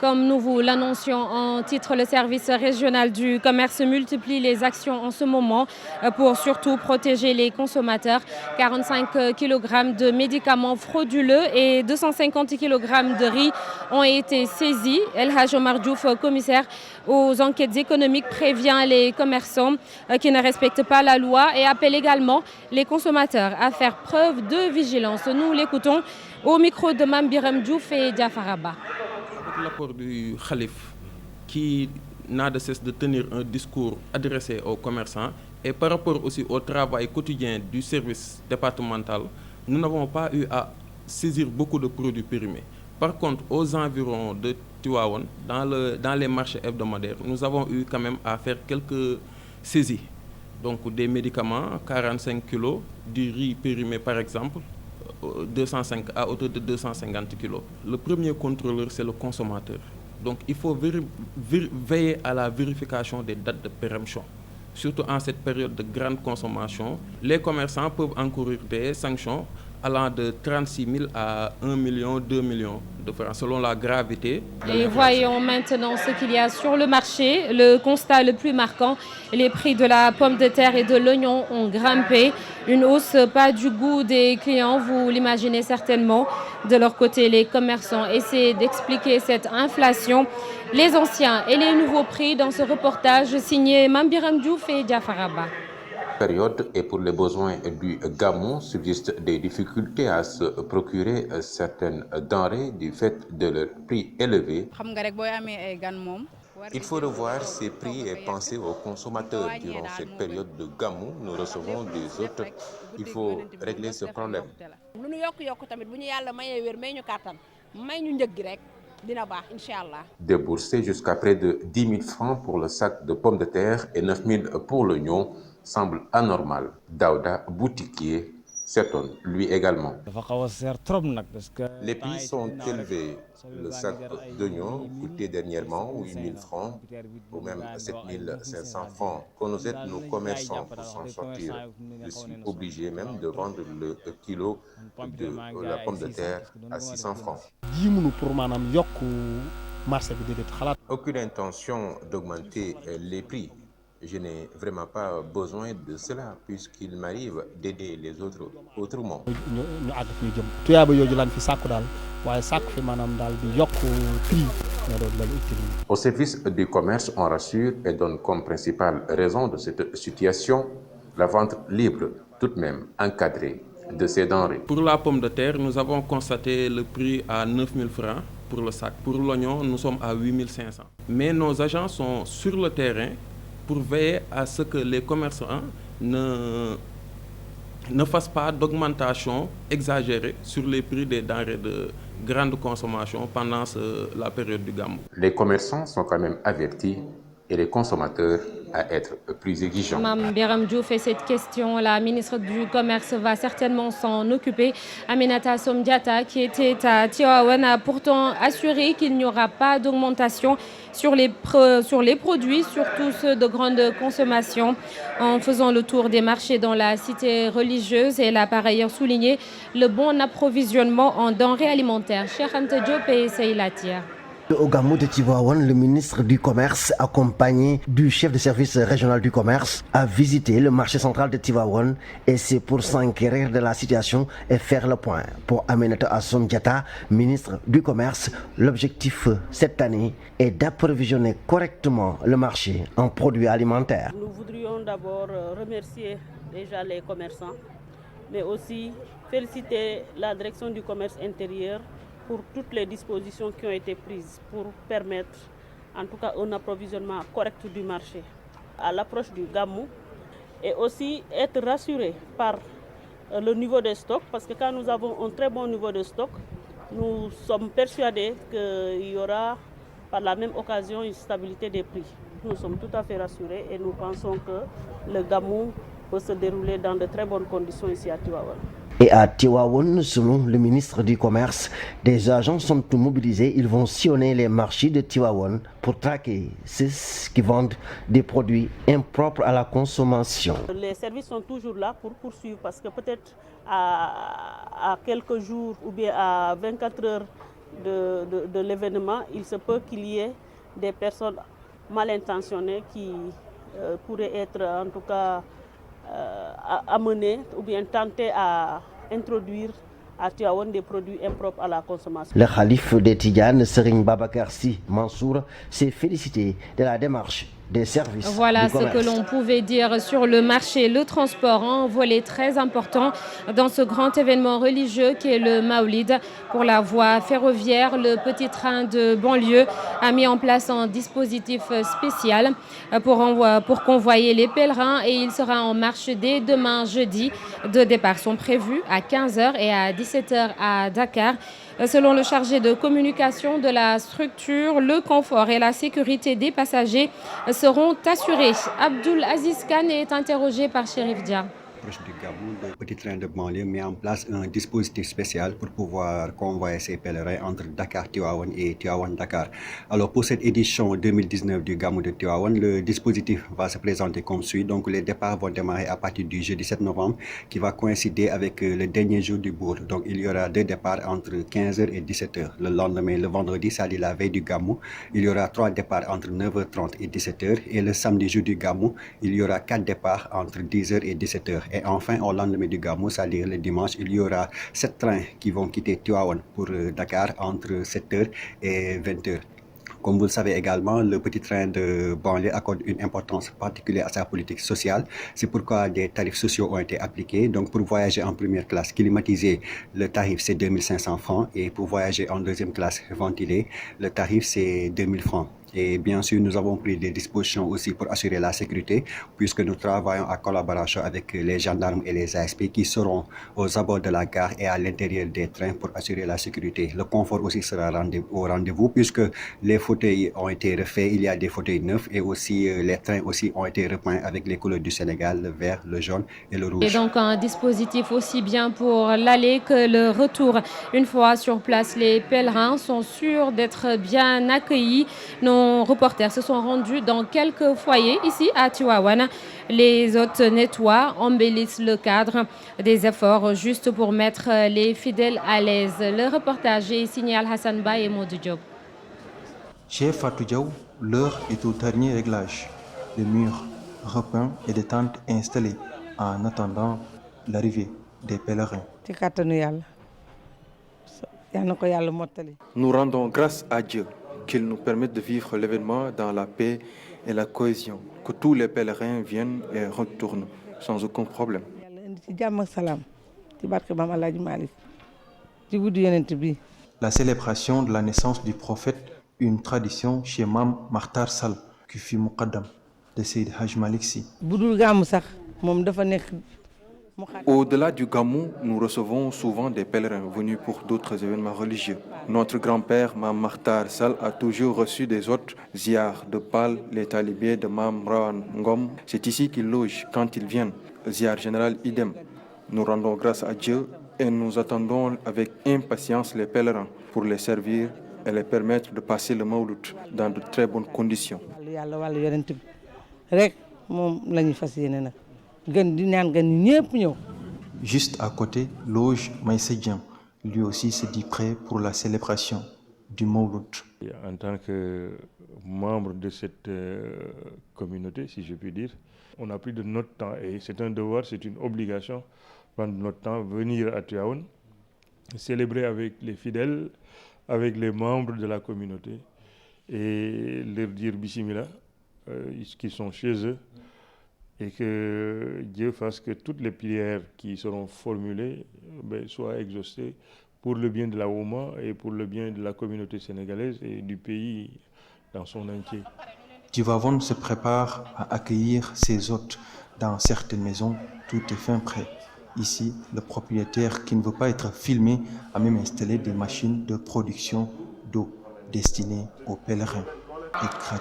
Comme nous vous l'annoncions en titre, le service régional du commerce multiplie les actions en ce moment pour surtout protéger les consommateurs. 45 kg de médicaments frauduleux et 250 kg de riz ont été saisis. El Hadj Omar Diouf, commissaire aux enquêtes économiques, prévient les commerçants qui ne respectent pas la loi et appelle également les consommateurs à faire preuve de vigilance. Nous l'écoutons au micro de Mame Biram Diouf et Diafaraba. L'apport du Khalif qui n'a de cesse de tenir un discours adressé aux commerçants et par rapport aussi au travail quotidien du service départemental, nous n'avons pas eu à saisir beaucoup de produits périmés. Par contre, aux environs de Tivaouane, dans les marchés hebdomadaires, nous avons eu quand même à faire quelques saisies. Donc des médicaments, 45 kg, du riz périmé par exemple, 205 à hauteur de 250 kg. Le premier contrôleur, c'est le consommateur. Donc il faut veiller à la vérification des dates de péremption. Surtout en cette période de grande consommation, les commerçants peuvent encourir des sanctions allant de 36 000 à 1 million, 2 millions de francs, selon la gravité. Et voyons maintenant ce qu'il y a sur le marché. Le constat le plus marquant, les prix de la pomme de terre et de l'oignon ont grimpé. Une hausse pas du goût des clients, vous l'imaginez certainement. De leur côté, les commerçants essaient d'expliquer cette inflation. Les anciens et les nouveaux prix dans ce reportage signé Mame Biram Diouf et Diafaraba. Période et pour les besoins du Gamou subsistent des difficultés à se procurer certaines denrées du fait de leur prix élevé. Il faut revoir ces prix et penser aux consommateurs. Durant cette période de Gamou, nous recevons des hôtes. Il faut régler ce problème. Débourser jusqu'à près de 10 000 francs pour le sac de pommes de terre et 9 000 pour l'oignon semble anormal. Daouda, boutiquier, s'étonne lui également. Les prix sont élevés. Le sac d'oignons coûtait dernièrement 8 000 francs ou même 7 500 francs. Qu'on nous aide nos commerçants pour s'en sortir. Je suis obligé même de vendre le kilo de la pomme de terre à 600 francs. Aucune intention d'augmenter les prix. Je n'ai vraiment pas besoin de cela puisqu'il m'arrive d'aider les autres autrement. Au service du commerce, on rassure et donne comme principale raison de cette situation la vente libre, tout de même encadrée, de ces denrées. Pour la pomme de terre, nous avons constaté le prix à 9 000 francs pour le sac. Pour l'oignon, nous sommes à 8 500. Mais nos agents sont sur le terrain pour veiller à ce que les commerçants ne fassent pas d'augmentation exagérée sur les prix des denrées de grande consommation pendant la période du Gamou. Les commerçants sont quand même avertis et les consommateurs à être plus exigeants. Mame Biram Diouf fait cette question. La ministre du Commerce va certainement s'en occuper. Aminata Assome Diatta, qui était à Tivaouane, a pourtant assuré qu'il n'y aura pas d'augmentation sur les produits, surtout ceux de grande consommation. En faisant le tour des marchés dans la cité religieuse, elle a par ailleurs souligné le bon approvisionnement en denrées alimentaires. Cheikh Anta Diop et Seyla Tia. Au Gamou de Tivaouane, le ministre du Commerce, accompagné du chef de service régional du commerce, a visité le marché central de Tivaouane et c'est pour s'enquérir de la situation et faire le point. Pour Aminata Assome Diatta, ministre du Commerce, l'objectif cette année est d'approvisionner correctement le marché en produits alimentaires. Nous voudrions d'abord remercier déjà les commerçants, mais aussi féliciter la direction du commerce intérieur pour toutes les dispositions qui ont été prises pour permettre en tout cas un approvisionnement correct du marché à l'approche du Gamou et aussi être rassuré par le niveau de stock parce que quand nous avons un très bon niveau de stock, nous sommes persuadés qu'il y aura par la même occasion une stabilité des prix. Nous sommes tout à fait rassurés et nous pensons que le Gamou peut se dérouler dans de très bonnes conditions ici à Tivaouane. Et à Tivaouane, selon le ministre du Commerce, des agents sont mobilisés. Ils vont sillonner les marchés de Tivaouane pour traquer ceux qui vendent des produits impropres à la consommation. Les services sont toujours là pour poursuivre parce que peut-être à quelques jours ou bien à 24 heures de l'événement, il se peut qu'il y ait des personnes mal intentionnées qui pourraient être en tout cas amenées ou bien tenter à introduire à Tivaouane des produits impropres à la consommation. Le calife des Tidjanes, Serigne Babacar Sy Mansour, s'est félicité de la démarche des services. Voilà du commerce. ce que l'on pouvait dire sur le marché. Le transport, un volet très important dans ce grand événement religieux qui est le Maoulid. Pour la voie ferroviaire, le petit train de banlieue a mis en place un dispositif spécial pour convoyer les pèlerins et il sera en marche dès demain jeudi. Deux départs sont prévus à 15h et à 17h à Dakar. Selon le chargé de communication de la structure, le confort et la sécurité des passagers seront assurés. Abdoul Aziz Khan est interrogé par Chérif Dia. Du Gamou, le petit train de banlieue met en place un dispositif spécial pour pouvoir convoyer ses pèlerins entre Dakar-Tivaouane et Tivaouane-Dakar. Alors pour cette édition 2019 du Gamou de Tivaouane, le dispositif va se présenter comme suit. Donc les départs vont démarrer à partir du jeudi 7 novembre qui va coïncider avec le dernier jour du bourg. Donc il y aura deux départs entre 15h et 17h. Le lendemain, le vendredi, c'est-à-dire la veille du Gamou, il y aura 3 départs entre 9h30 et 17h. Et le samedi jour du Gamou, il y aura 4 départs entre 10h et 17h. Et enfin, au lendemain du Gamou, c'est-à-dire le dimanche, il y aura 7 trains qui vont quitter Tivaouane pour Dakar entre 7h et 20h. Comme vous le savez également, le petit train de banlieue accorde une importance particulière à sa politique sociale. C'est pourquoi des tarifs sociaux ont été appliqués. Donc pour voyager en première classe climatisée, le tarif c'est 2500 francs. Et pour voyager en deuxième classe ventilée, le tarif c'est 2000 francs. Et bien sûr, nous avons pris des dispositions aussi pour assurer la sécurité, puisque nous travaillons en collaboration avec les gendarmes et les ASP qui seront aux abords de la gare et à l'intérieur des trains pour assurer la sécurité. Le confort aussi sera au rendez-vous, puisque les fauteuils ont été refaits, il y a des fauteuils neufs et aussi les trains aussi ont été repeints avec les couleurs du Sénégal, le vert, le jaune et le rouge. Et donc un dispositif aussi bien pour l'aller que le retour. Une fois sur place, les pèlerins sont sûrs d'être bien accueillis. Nos reporters se sont rendus dans quelques foyers ici à Tivaouane. Les hôtes nettoient, embellissent le cadre, des efforts juste pour mettre les fidèles à l'aise. Le reportage est signé Al-Hassan Ba et Modou Diop. Chez Fatou Diaw, l'heure est au dernier réglage. Les murs repeints et des tentes installées en attendant l'arrivée des pèlerins. Nous rendons grâce à Dieu qu'il nous permette de vivre l'événement dans la paix et la cohésion, que tous les pèlerins viennent et retournent sans aucun problème. La célébration de la naissance du prophète, une tradition chez Mam Makhtar Sall, qui fut Muqaddam de Seyd Haj Malik Sy. Au-delà du Gamou, nous recevons souvent des pèlerins venus pour d'autres événements religieux. Notre grand-père, Mam Makhtar Sall, a toujours reçu des hôtes ziar de Pal, les talibés de Mam Rawan Ngom. C'est ici qu'ils logent quand ils viennent. Ziar général idem. Nous rendons grâce à Dieu et nous attendons avec impatience les pèlerins pour les servir et les permettre de passer le Mawlud dans de très bonnes conditions. Juste à côté, loge Maïsedjian. Lui aussi se dit prêt pour la célébration du Mawlud. En tant que membre de cette communauté, si je puis dire, on a pris de notre temps et c'est un devoir, c'est une obligation, prendre notre temps, venir à Tivaouane, célébrer avec les fidèles, avec les membres de la communauté et leur dire bismillah, qu'ils sont chez eux et que Dieu fasse que toutes les prières qui seront formulées soient exaucées pour le bien de la Ouma et pour le bien de la communauté sénégalaise et du pays dans son entier. Tivaouane se prépare à accueillir ses hôtes. Dans certaines maisons, tout est fin prêt. Ici, le propriétaire qui ne veut pas être filmé a même installé des machines de production d'eau destinées aux pèlerins.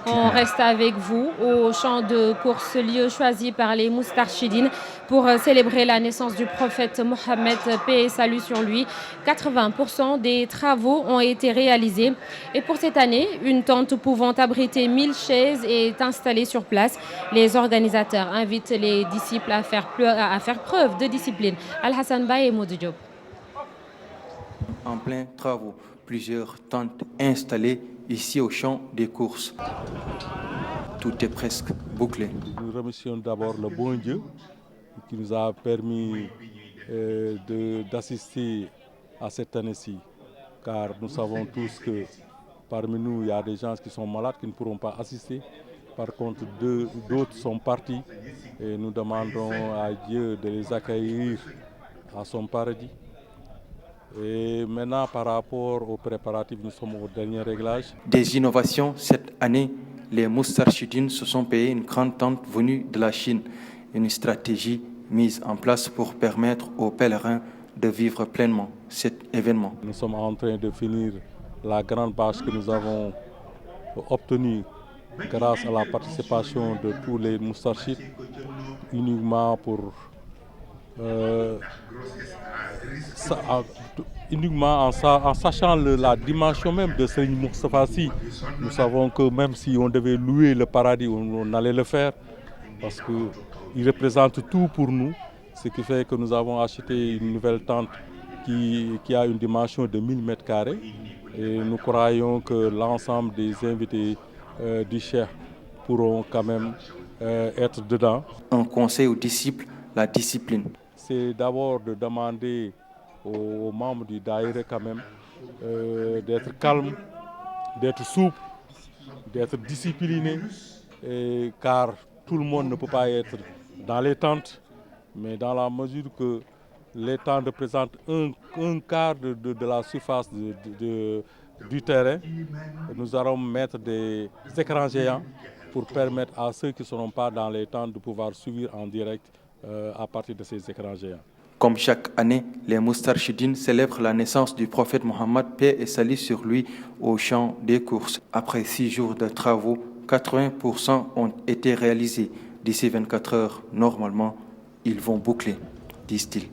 On reste avec vous au champ de course, lieu choisi par les Moustarchidines pour célébrer la naissance du prophète Mohammed, paix et salut sur lui. 80% des travaux ont été réalisés. Et pour cette année, une tente pouvant abriter 1000 chaises est installée sur place. Les organisateurs invitent les disciples à faire preuve de discipline. Al-Hassan Ba et Modou Diop. En plein travaux, plusieurs tentes installées ici au champ des courses. Tout est presque bouclé. Nous remercions d'abord le bon Dieu qui nous a permis d'assister à cette année-ci, car nous savons tous que parmi nous, il y a des gens qui sont malades qui ne pourront pas assister. Par contre, d'autres sont partis et nous demandons à Dieu de les accueillir à son paradis. Et maintenant, par rapport aux préparatifs, nous sommes au dernier réglage. Des innovations cette année, les Moustarchidines se sont payés une grande tente venue de la Chine. Une stratégie mise en place pour permettre aux pèlerins de vivre pleinement cet événement. Nous sommes en train de finir la grande bâche que nous avons obtenue grâce à la participation de tous les Moustarchides, uniquement en sachant la dimension même de Serigne Moustapha Sy. Nous savons que même si on devait louer le paradis, on allait le faire parce qu'il représente tout pour nous, ce qui fait que nous avons acheté une nouvelle tente qui a une dimension de 1000 m². Et nous croyons que l'ensemble des invités du Cheikh pourront quand même être dedans. Un conseil aux disciples, la discipline. C'est d'abord de demander aux membres du Daïra quand même d'être calmes, d'être souples, d'être disciplinés, car tout le monde ne peut pas être dans les tentes, mais dans la mesure que les tentes représentent un quart de la surface du terrain, nous allons mettre des écrans géants pour permettre à ceux qui ne seront pas dans les tentes de pouvoir suivre en direct à partir de ces écrans géants. Comme chaque année, les Moustarchidines célèbrent la naissance du prophète Mohammed, paix et salut sur lui, au champ des courses. Après 6 jours de travaux, 80% ont été réalisés. D'ici 24 heures, normalement, ils vont boucler, disent-ils.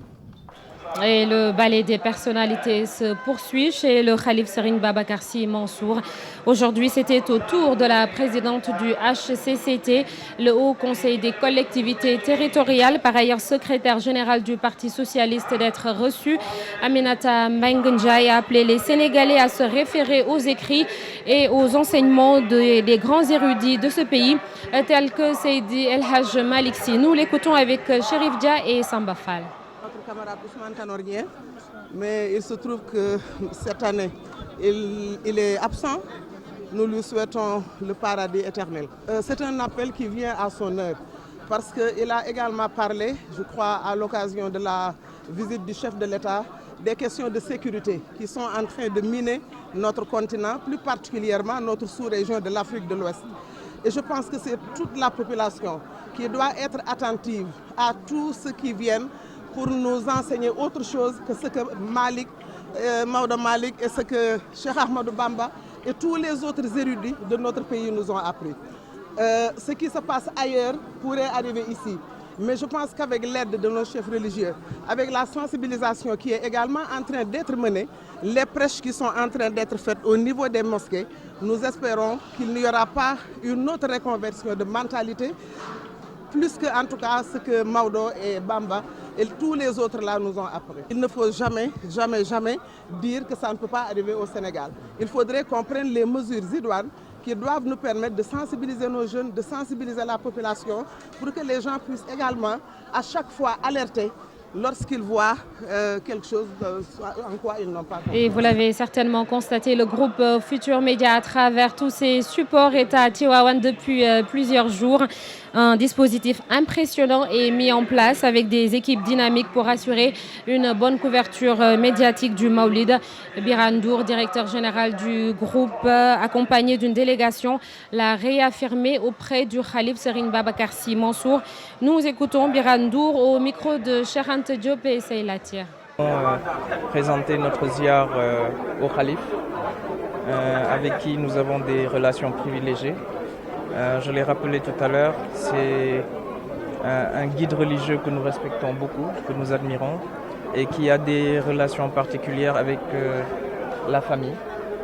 Et le ballet des personnalités se poursuit chez le Khalif Serigne Babacar Sy Mansour. Aujourd'hui, c'était au tour de la présidente du HCCT, le Haut Conseil des collectivités territoriales, par ailleurs secrétaire générale du Parti socialiste, d'être reçue. Aminata Mbengue Ndiaye a appelé les Sénégalais à se référer aux écrits et aux enseignements des grands érudits de ce pays, tels que Seydi El Hadj Malick Sy. Nous l'écoutons avec Chérif Dia et Samba Fall. Camarade Ousmane Tanor, mais il se trouve que cette année, il est absent. Nous lui souhaitons le paradis éternel. C'est un appel qui vient à son heure, parce qu'il a également parlé, je crois, à l'occasion de la visite du chef de l'État, des questions de sécurité qui sont en train de miner notre continent, plus particulièrement notre sous-région de l'Afrique de l'Ouest. Et je pense que c'est toute la population qui doit être attentive à tout ce qui vient pour nous enseigner autre chose que ce que Maodo Malick et ce que Cheikh Ahmadou Bamba et tous les autres érudits de notre pays nous ont appris. Ce qui se passe ailleurs pourrait arriver ici. Mais je pense qu'avec l'aide de nos chefs religieux, avec la sensibilisation qui est également en train d'être menée, les prêches qui sont en train d'être faites au niveau des mosquées, nous espérons qu'il n'y aura pas une autre reconversion de mentalité, plus que en tout cas ce que Maodo et Bamba et tous les autres là nous ont appris. Il ne faut jamais dire que ça ne peut pas arriver au Sénégal. Il faudrait qu'on prenne les mesures idoines qui doivent nous permettre de sensibiliser nos jeunes, de sensibiliser la population pour que les gens puissent également à chaque fois alerter lorsqu'ils voient quelque chose en quoi ils n'ont pas compris. Et vous l'avez certainement constaté, le groupe Futur Média à travers tous ses supports est à Tivaouane depuis plusieurs jours. Un dispositif impressionnant est mis en place avec des équipes dynamiques pour assurer une bonne couverture médiatique du Maulid. Birane Ndour, directeur général du groupe, accompagné d'une délégation, l'a réaffirmé auprès du Khalif Serigne Babacar Sy Mansour. Nous écoutons Birane Ndour au micro de Cheikh Anta Diop et Seyla Tia. Présenter notre ziar au Khalif, avec qui nous avons des relations privilégiées. Je l'ai rappelé tout à l'heure, c'est un guide religieux que nous respectons beaucoup, que nous admirons et qui a des relations particulières avec la famille,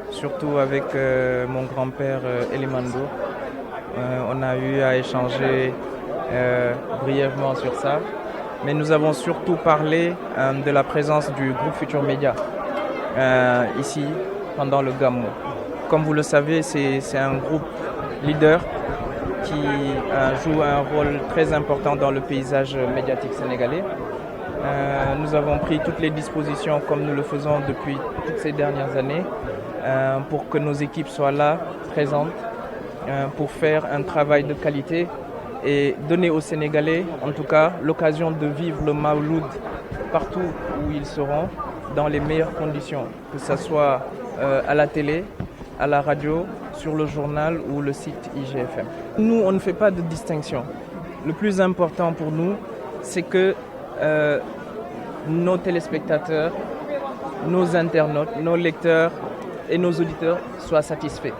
surtout avec mon grand-père Eliman Ndour. On a eu à échanger brièvement sur ça, mais nous avons surtout parlé de la présence du groupe Futur Média ici pendant le Gamou. Comme vous le savez, c'est un groupe leader qui joue un rôle très important dans le paysage médiatique sénégalais. Nous avons pris toutes les dispositions comme nous le faisons depuis toutes ces dernières années pour que nos équipes soient là, présentes, pour faire un travail de qualité et donner aux Sénégalais, en tout cas, l'occasion de vivre le Mawloud partout où ils seront, dans les meilleures conditions, que ce soit à la télé, à la radio, sur le journal ou le site IGFM. Nous, on ne fait pas de distinction. Le plus important pour nous, c'est que nos téléspectateurs, nos internautes, nos lecteurs et nos auditeurs soient satisfaits.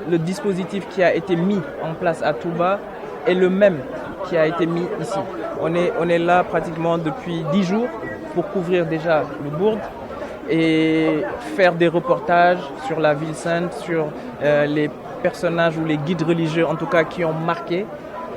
Le dispositif qui a été mis en place à Touba est le même qui a été mis ici. On est là pratiquement depuis 10 jours pour couvrir déjà le Bourd et faire des reportages sur la ville sainte, sur les personnages ou les guides religieux en tout cas qui ont marqué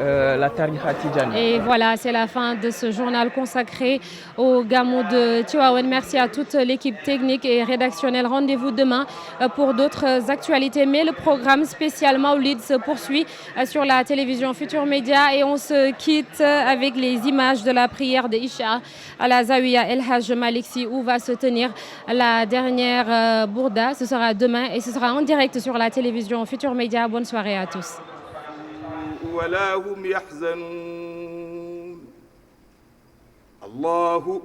la Tariqa Tidjane. Et voilà, c'est la fin de ce journal consacré au Gamou de Tivaouane. Merci à toute l'équipe technique et rédactionnelle. Rendez-vous demain pour d'autres actualités. Mais le programme spécial Maoulid se poursuit sur la télévision Futur Média et on se quitte avec les images de la prière de Isha à la Zawiya El Hajj Malick Sy où va se tenir la dernière Bourda. Ce sera demain et ce sera en direct sur la télévision Futur Média. Bonne soirée à tous. ولا هم يحزنون الله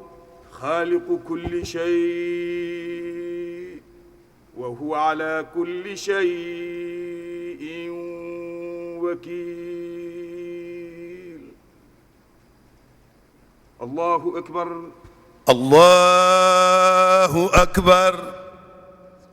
خالق كل شيء وهو على كل شيء وكيل الله أكبر الله أكبر